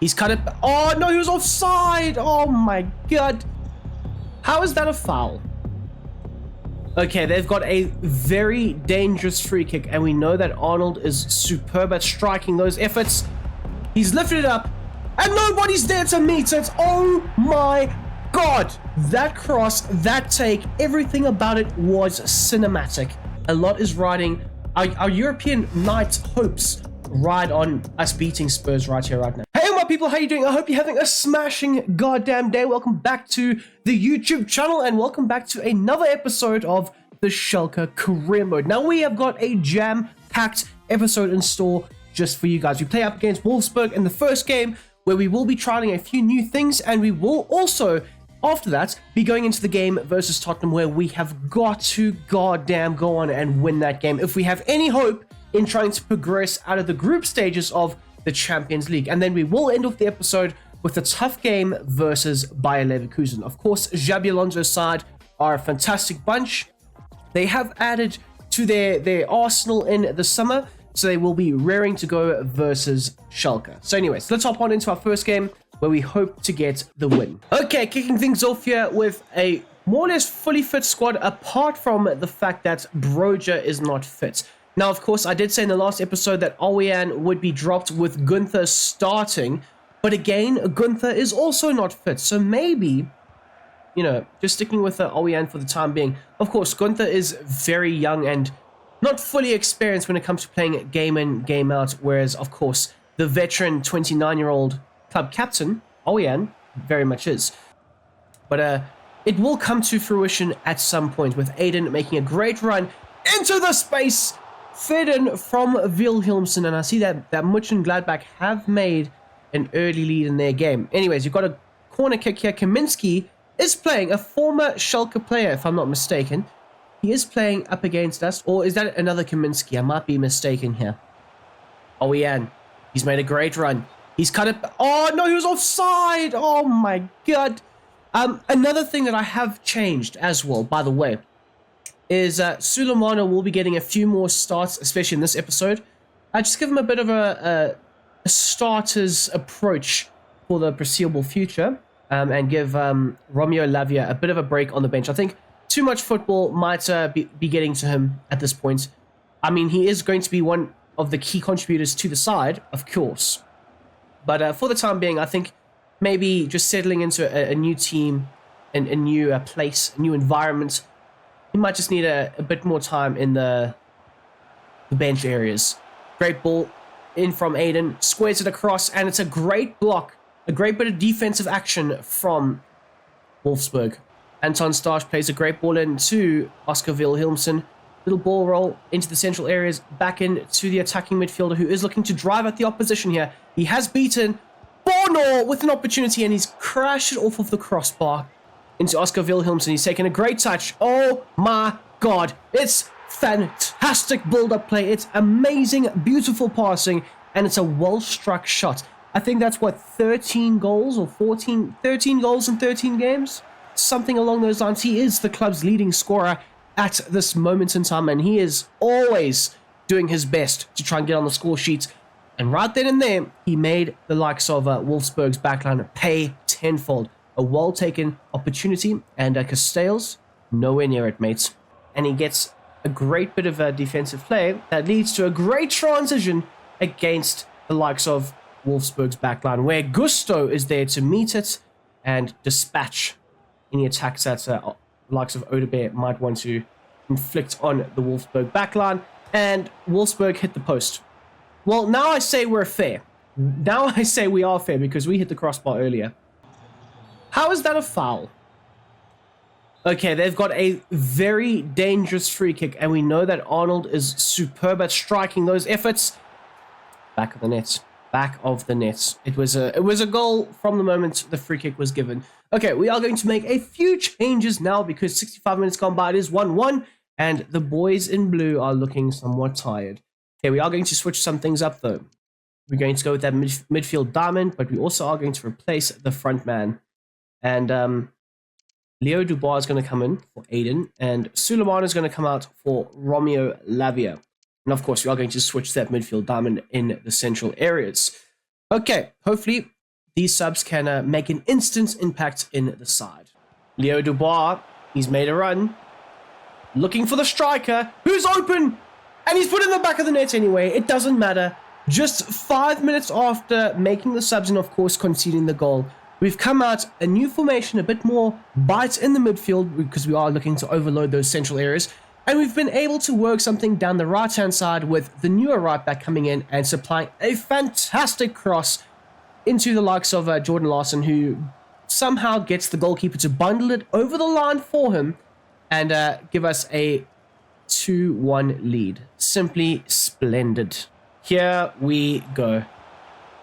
He's cut it. Oh, no, he was offside. Oh, my God. How is that a foul? Okay, they've got a very dangerous free kick, and we know that Arnold is superb at striking those efforts. He's lifted it up, and nobody's there to meet it. Oh, my God. That cross, that take, everything about it was cinematic. A lot is riding. Our European night hopes ride on us beating Spurs right here, right now. Hey, my people, how you doing? I hope you're having a smashing goddamn day. Welcome back to the YouTube channel, and welcome back to another episode of the Schalke Career Mode. Now, we have got a jam-packed episode in store just for you guys. We play up against Wolfsburg in the first game, where we will be trialing a few new things, and we will also, after that, be going into the game versus Tottenham, where we have got to goddamn go on and win that game if we have any hope in trying to progress out of the group stages of the Champions League. And then we will end off the episode with a tough game versus Bayer Leverkusen. Of course, Xabi Alonso's side are a fantastic bunch. They have added to their arsenal in the summer, so they will be raring to go versus Schalke. So anyways, let's hop on into our first game, where we hope to get the win. Okay, kicking things off here with a more or less fully fit squad, apart from the fact that Broja is not fit. Now, of course, I did say in the last episode that Oljan would be dropped with Gunther starting, but again, Gunther is also not fit. So maybe, you know, just sticking with Oljan for the time being. Of course, Gunther is very young and not fully experienced when it comes to playing game in, game out, whereas, of course, the veteran 29-year-old club captain, Oljan, very much is. But it will come to fruition at some point, with Aiden making a great run into the space, fed in from Wilhelmsen, and I see that Mönchengladbach have made an early lead in their game. Anyways, you've got a corner kick here. Kaminski is playing, a former Schalke player, if I'm not mistaken. He is playing up against us, or is that another Kaminski? I might be mistaken here. Oljan, he's made a great run. He's cut it. Oh, no, he was offside. Oh, my God. Another thing that I have changed as well, by the way, is Sulemana will be getting a few more starts, especially in this episode. I just give him a bit of a starter's approach for the foreseeable future, and give Romeo Lavia a bit of a break on the bench. I think too much football might be getting to him at this point. I mean, he is going to be one of the key contributors to the side, of course. But for the time being, I think maybe just settling into a new team, and a new place, a new environment, he might just need a bit more time in the bench areas. Great ball in from Aiden, squares it across, and it's a great block, a great bit of defensive action from Wolfsburg. Anton Starch plays a great ball in to Oscar Wilhelmsen. Little ball roll into the central areas, back in to the attacking midfielder, who is looking to drive at the opposition here. He has beaten Bono with an opportunity, and he's crashed it off of the crossbar into Oscar Wilhelmsen. He's taken a great touch. Oh my God. It's fantastic build-up play. It's amazing, beautiful passing, and it's a well-struck shot. I think that's, what, 13 goals or 13 goals in 13 games? Something along those lines. He is the club's leading scorer at this moment in time, and he is always doing his best to try and get on the score sheet. And right then and there, he made the likes of Wolfsburg's backline pay tenfold. A well-taken opportunity, and Castells, nowhere near it, mates. And he gets a great bit of defensive play that leads to a great transition against the likes of Wolfsburg's backline, where Gusto is there to meet it and dispatch any attacks that the likes of Odebeer might want to inflict on the Wolfsburg backline. And Wolfsburg hit the post. Well, now I say we're fair. Now I say we are fair, because we hit the crossbar earlier. How is that a foul? Okay, they've got a very dangerous free kick, and we know that Arnold is superb at striking those efforts. Back of the net. Back of the net. It was a goal from the moment the free kick was given. Okay, we are going to make a few changes now, because 65 minutes gone by. It is 1-1, and the boys in blue are looking somewhat tired. Okay, we are going to switch some things up, though. We're going to go with that midfield diamond, but we also are going to replace the front man. And Leo Dubois is going to come in for Aiden, and Suleiman is going to come out for Romeo Lavia. And of course, we are going to switch that midfield diamond in the central areas. Okay, hopefully these subs can make an instant impact in the side. Leo Dubois, he's made a run. Looking for the striker, who's open, and he's put in the back of the net anyway. It doesn't matter. Just 5 minutes after making the subs and, of course, conceding the goal, we've come out a new formation, a bit more bite in the midfield because we are looking to overload those central areas. And we've been able to work something down the right-hand side with the newer right back coming in and supplying a fantastic cross into the likes of Jordan Larson, who somehow gets the goalkeeper to bundle it over the line for him and give us a 2-1 lead. Simply splendid. Here we go.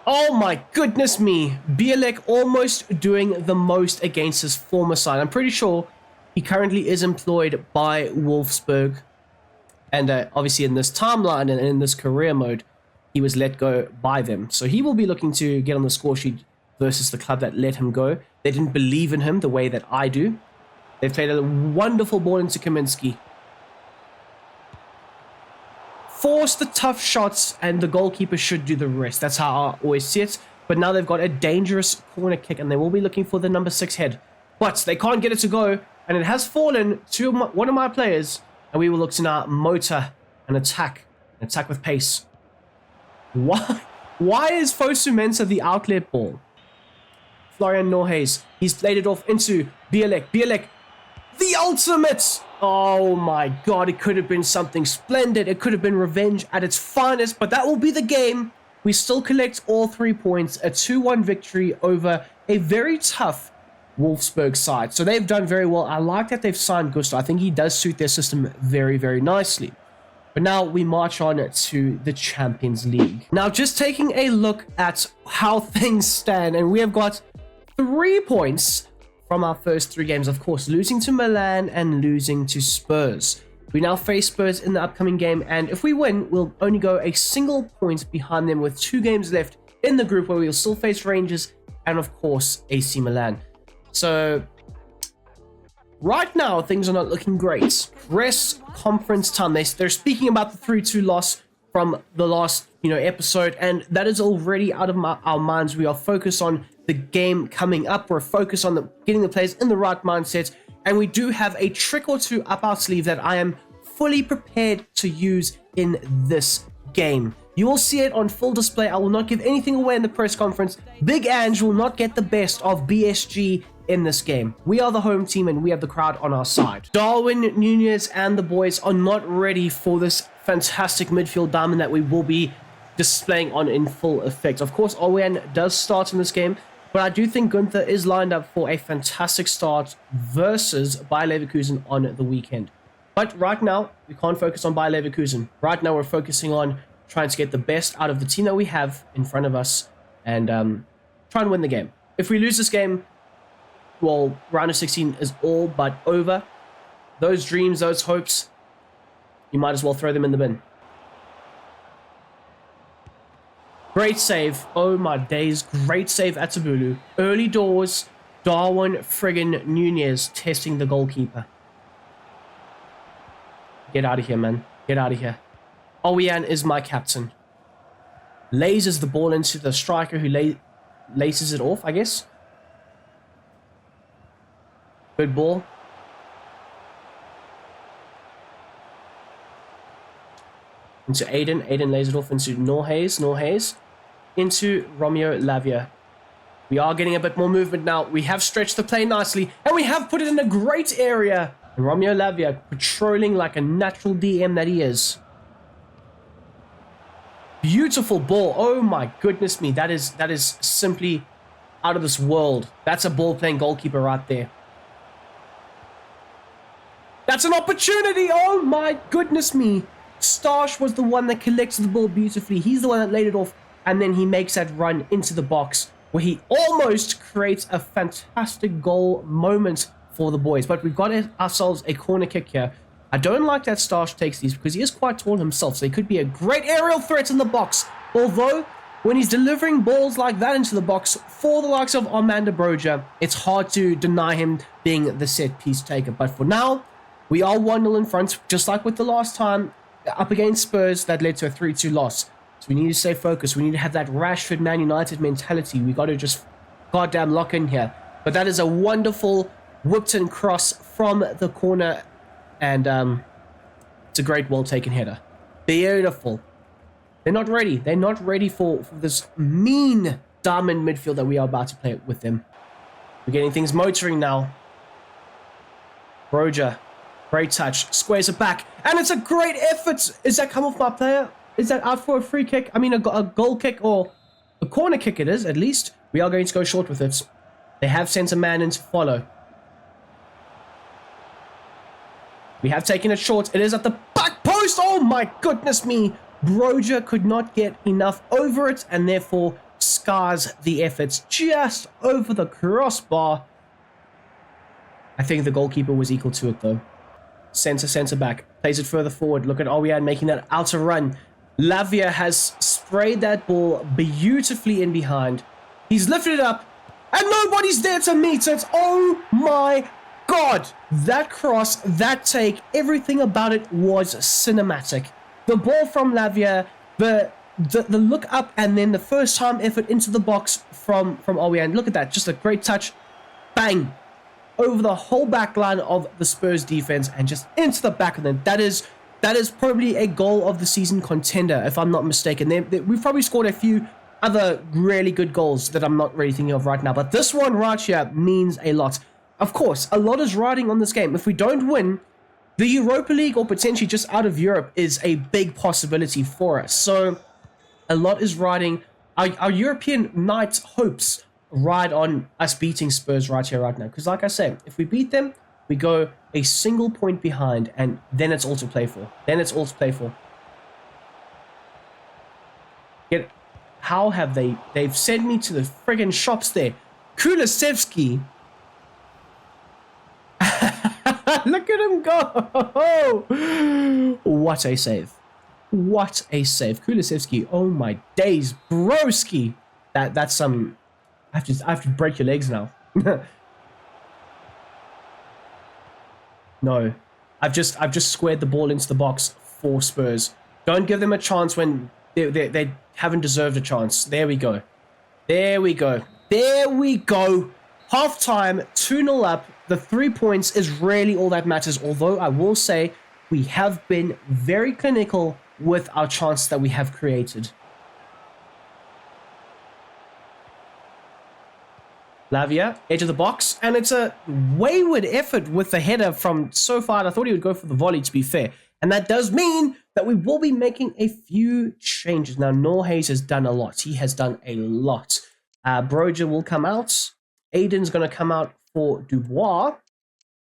Oh my goodness me. Bielek almost doing the most against his former side. I'm pretty sure he currently is employed by Wolfsburg. And obviously in this timeline and in this career mode, he was let go by them. So he will be looking to get on the score sheet versus the club that let him go. They didn't believe in him the way that I do. They've played a wonderful ball into Kaminsky. Force the tough shots and the goalkeeper should do the rest. That's how I always see it. But now they've got a dangerous corner kick and they will be looking for the number 6 head. But they can't get it to go and it has fallen to one of my players. And we will look to now motor and attack with pace. Why is Fosu Mensah the outlet ball? Florian Norhays, he's played it off into Bielek. Bielek, the ultimate! Oh my god, it could have been something splendid. It could have been revenge at its finest, but that will be the game. We still collect all 3 points, a 2-1 victory over a very tough Wolfsburg side. So they've done very well. I like that they've signed Gusto. I think he does suit their system very, very nicely. But now we march on to the Champions League. Now, just taking a look at how things stand, and we have got 3 points from our first 3 games, of course, losing to Milan and losing to Spurs. We now face Spurs in the upcoming game, and if we win, we'll only go a single point behind them with 2 games left in the group where we'll still face Rangers and, of course, AC Milan. So, right now, things are not looking great. Press conference time. They're speaking about the 3-2 loss from the last episode, and that is already out of our minds. We are focused on the game coming up. We're focused on getting the players in the right mindset, and we do have a trick or 2 up our sleeve that I am fully prepared to use in this game. You will see it on full display. I will not give anything away in the press conference. Big Ange will not get the best of BSG in this game. We are the home team and we have the crowd on our side. Darwin Nunez and the boys are not ready for this fantastic midfield diamond that we will be displaying on in full effect. Of course, Owen does start in this game, but I do think Gunther is lined up for a fantastic start versus Bayer Leverkusen on the weekend. But right now, we can't focus on Bayer Leverkusen. Right now, we're focusing on trying to get the best out of the team that we have in front of us and try and win the game. If we lose this game, well, round of 16 is all but over. Those dreams, those hopes, you might as well throw them in the bin. Great save. Oh my days. Great save at Tabulu. Early doors. Darwin friggin' Nunez testing the goalkeeper. Get out of here, man. Get out of here. Owian is my captain. Lasers the ball into the striker who laces it off, I guess. Good ball. Into Aiden. Aiden lays it off into Norhays. Norhays. Into Romeo Lavia. We are getting a bit more movement now. We have stretched the play nicely. And we have put it in a great area. And Romeo Lavia patrolling like a natural DM that he is. Beautiful ball. Oh my goodness me. That is simply out of this world. That's a ball-playing goalkeeper right there. That's an opportunity. Oh my goodness me. Starsh was the one that collected the ball beautifully. He's the one that laid it off. And then he makes that run into the box where he almost creates a fantastic goal moment for the boys. But we've got ourselves a corner kick here. I don't like that Starsh takes these because he is quite tall himself. So he could be a great aerial threat in the box. Although, when he's delivering balls like that into the box for the likes of Armando Broja, it's hard to deny him being the set piece taker. But for now, we are 1-0 in front, just like with the last time up against Spurs that led to a 3-2 loss. So we need to stay focused. We need to have that Rashford Man United mentality. We got to just goddamn lock in here. But that is a wonderful whipped-in cross from the corner, and it's a great well-taken header. Beautiful. They're not ready. They're not ready for this mean diamond midfield that we are about to play with them. We're getting things motoring now. Broja, great touch, squares it back, and it's a great effort. Is that come off my player? Is that out for a free kick? I mean, a goal kick or a corner kick it is, at least. We are going to go short with it. They have sent a man in to follow. We have taken it short. It is at the back post. Oh my goodness me. Broja could not get enough over it and therefore scars the efforts just over the crossbar. I think the goalkeeper was equal to it though. Centre back. Plays it further forward. Look at Owian making that outer run. Lavia has sprayed that ball beautifully in behind. He's lifted it up and nobody's there to meet it. Oh my God. That cross, that take, everything about it was cinematic. The ball from Lavia, the look up and then the first time effort into the box from Owian. Look at that. Just a great touch. Bang. Over the whole back line of the Spurs defense and just into the back of them. That is probably a goal of the season contender, if I'm not mistaken. We've probably scored a few other really good goals that I'm not really thinking of right now. But this one right here means a lot. Of course, a lot is riding on this game. If we don't win, the Europa League or potentially just out of Europe is a big possibility for us. So a lot is riding. Our European night hopes ride on us beating Spurs right here, right now. Because like I say, if we beat them, we go a single point behind and then it's all to play for. How have they've sent me to the friggin' shops there. Kulusevski. Look at him go. What a save. What a save. Kulusevski. Oh my days. Broski. That's some... I have to break your legs now. No. I've just squared the ball into the box for Spurs. Don't give them a chance when they haven't deserved a chance. There we go. Half time, 2-0 up. The 3 points is really all that matters. Although I will say we have been very clinical with our chances that we have created. Lavia, edge of the box, and it's a wayward effort with the header from so far. I thought he would go for the volley, to be fair. And that does mean that we will be making a few changes. Now, Norhays has done a lot. He has done a lot. Broja will come out. Aiden's going to come out for Dubois,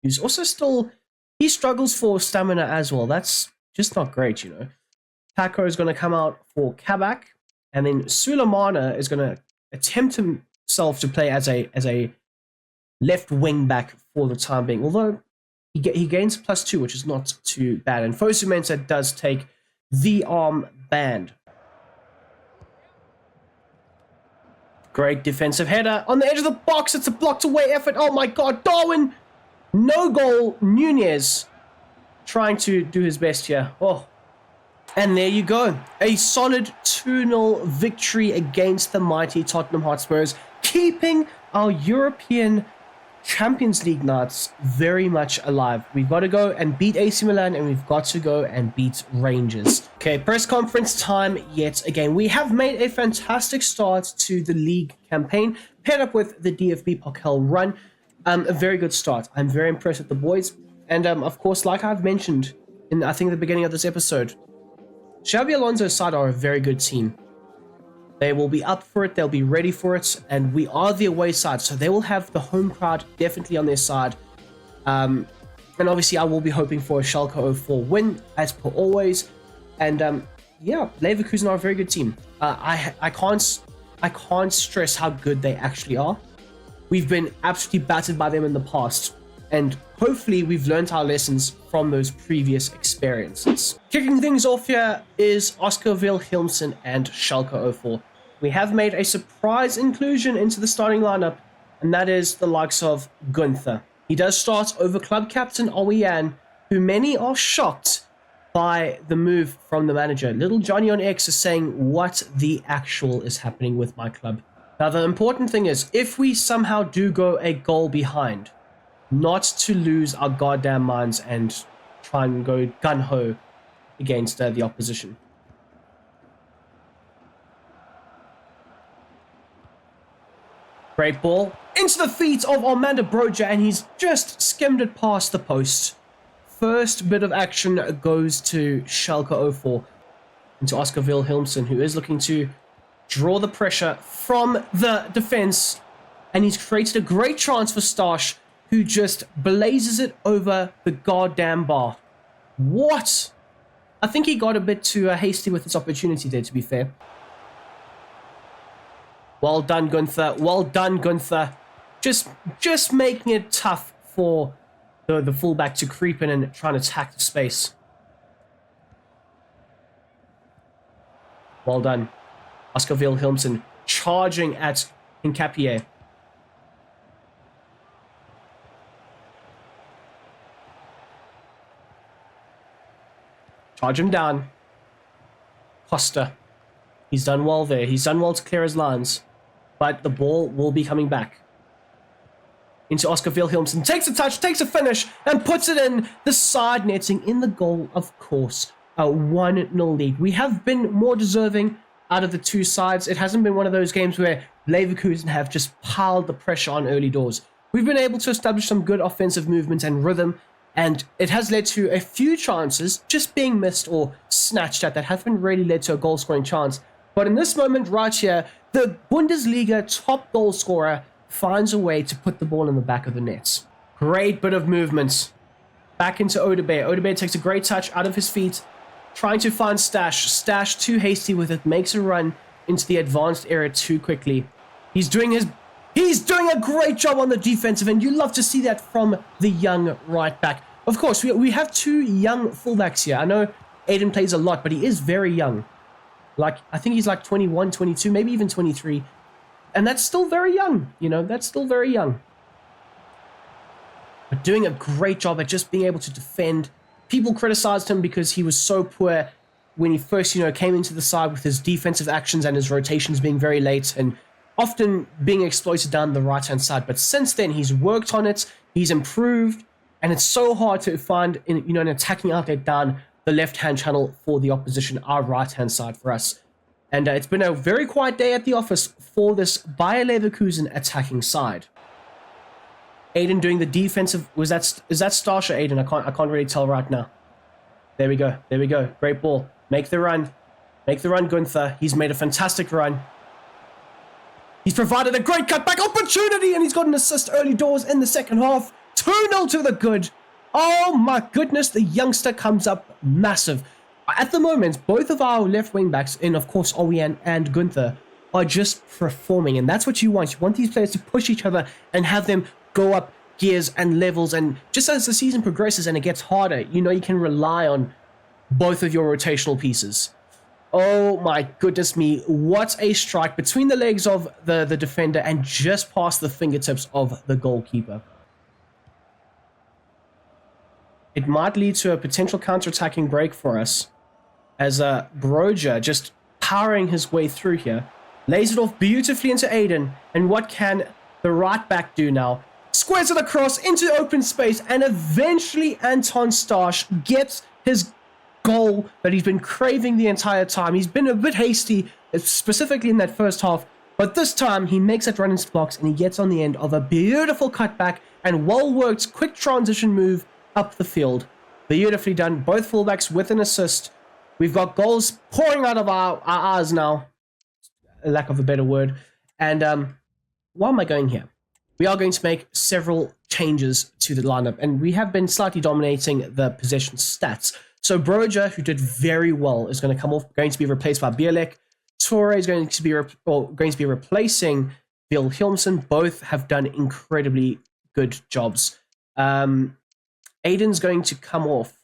who's also still... He struggles for stamina as well. That's just not great, you know. Paco is going to come out for Kabak. And then Sulemana is going to attempt himself to play as a left wing back for the time being. Although he gains +2, which is not too bad. And Fosu Mensah does take the arm band. Great defensive header on the edge of the box. It's a blocked away effort. Oh my God, Darwin. No goal. Nunez trying to do his best here. Oh, and there you go. A solid 2-0 victory against the mighty Tottenham Hotspurs, keeping our European Champions League nights very much alive. We've got to go and beat AC Milan, and we've got to go and beat Rangers. Okay, press conference time yet again. We have made a fantastic start to the league campaign, paired up with the DFB Pokal run. A very good start. I'm very impressed with the boys. And of course, like I've mentioned in, I think, the beginning of this episode, Xabi Alonso's side are a very good team. They will be up for it. They'll be ready for it. And we are the away side. So they will have the home crowd definitely on their side. And obviously, I will be hoping for a Schalke 04 win, as per always. And yeah, Leverkusen are a very good team. I can't stress how good they actually are. We've been absolutely battered by them in the past. And hopefully we've learned our lessons from those previous experiences. Kicking things off here is Oscar Wilhelmsen and Schalke 04. We have made a surprise inclusion into the starting lineup, and that is the likes of Gunther. He does start over club captain Owian, who many are shocked by the move from the manager. Little Johnny on X is saying, what the actual is happening with my club? Now, the important thing is, if we somehow do go a goal behind, not to lose our goddamn minds and try and go gun-ho against the opposition. Great ball into the feet of Armando Broja, and he's just skimmed it past the post. First bit of action goes to Schalke 04, into Oscar Wilhelmsen, who is looking to draw the pressure from the defense, and he's created a great chance for Stash, who just blazes it over the goddamn bar. What? I think he got a bit too hasty with his opportunity there, to be fair. Well done, Gunther. Well done, Gunther. Just making it tough for the fullback to creep in and try and attack the space. Well done. Oscar Wilhelmsen charging at Hincapié. Charge him down. Costa. He's done well there. He's done well to clear his lines. But the ball will be coming back. Into Oscar Wilhelmsen. Takes a touch, takes a finish, and puts it in the side netting in the goal, of course. A 1-0 lead. We have been more deserving out of the two sides. It hasn't been one of those games where Leverkusen have just piled the pressure on early doors. We've been able to establish some good offensive movement and rhythm, and it has led to a few chances just being missed or snatched at that haven't really led to a goal-scoring chance. But in this moment right here, the Bundesliga top goal scorer finds a way to put the ball in the back of the net. Great bit of movement. Back into Odebear. Odebear takes a great touch out of his feet, trying to find Stash. Stash too hasty with it, makes a run into the advanced area too quickly. He's doing a great job on the defensive end. You love to see that from the young right back. Of course, we have two young fullbacks here. I know Aiden plays a lot, but he is very young. Like, I think he's like 21, 22, maybe even 23. And that's still very young, you know, that's still very young. But doing a great job at just being able to defend. People criticized him because he was so poor when he first, came into the side with his defensive actions and his rotations being very late and often being exploited down the right-hand side. But since then, he's worked on it, he's improved, and it's so hard to find, an attacking outlet down the left-hand channel for the opposition, our right-hand side for us. And it's been a very quiet day at the office for this Bayer Leverkusen attacking side. Aiden doing the defensive. Is that Stash or Aiden? I can't really tell right now. There we go. There we go. Great ball. Make the run. Make the run, Gunther. He's made a fantastic run. He's provided a great cutback opportunity, and he's got an assist early doors in the second half. 2-0 to the good. Oh my goodness, the youngster comes up massive. At the moment, both of our left wing backs, and of course Owen and Gunther, are just performing, and that's what you want. You want these players to push each other and have them go up gears and levels, and just as the season progresses and it gets harder, you can rely on both of your rotational pieces. Oh my goodness me, what a strike between the legs of the defender and just past the fingertips of the goalkeeper. It might lead to a potential counter-attacking break for us, as Broja just powering his way through here, lays it off beautifully into Aiden, and what can the right back do now? Squares it across into open space, and eventually Anton Stash gets his goal that he's been craving the entire time. He's been a bit hasty, specifically in that first half, but this time he makes that run into blocks, and he gets on the end of a beautiful cutback and well-worked quick transition move up the field. Beautifully done. Both fullbacks with an assist. We've got goals pouring out of our eyes now. A lack of a better word. And why am I going here? We are going to make several changes to the lineup, and we have been slightly dominating the possession stats. So Broja, who did very well, is going to come off, going to be replaced by Bielek. Torre is going to be replacing Wilhelmsen. Both have done incredibly good jobs. Aiden's going to come off.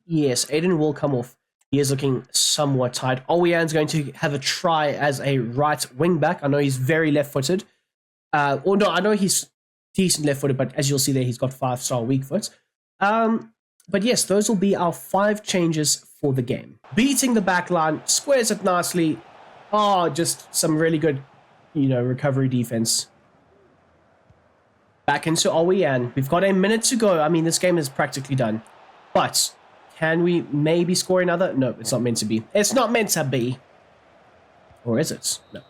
Yes, Aiden will come off. He is looking somewhat tired. Owian's going to have a try as a right wing back. I know he's very left-footed. Or no, I know he's decent left-footed, but as you'll see there, he's got 5-star weak foot. But yes, those will be our 5 changes for the game. Beating the back line, squares it nicely, Oh, just some really good, recovery defense. Back into Owie, and we've got a minute to go. I mean, this game is practically done. But can we maybe score another? No, it's not meant to be. It's not meant to be. Or is it? No.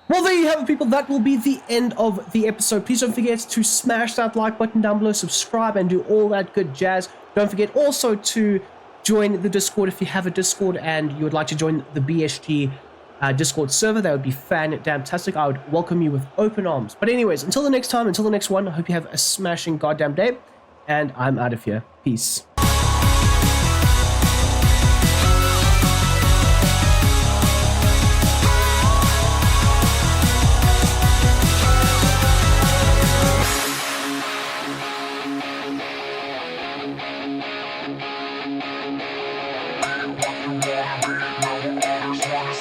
Well, there you have it, people. That will be the end of the episode. Please don't forget to smash that like button down below, subscribe, and do all that good jazz. Don't forget also to join the Discord if you have a Discord and you would like to join the BST Discord server. That would be fantastic. I would welcome you with open arms. But anyways, until the next time, until the next one, I hope you have a smashing goddamn day. And I'm out of here. Peace.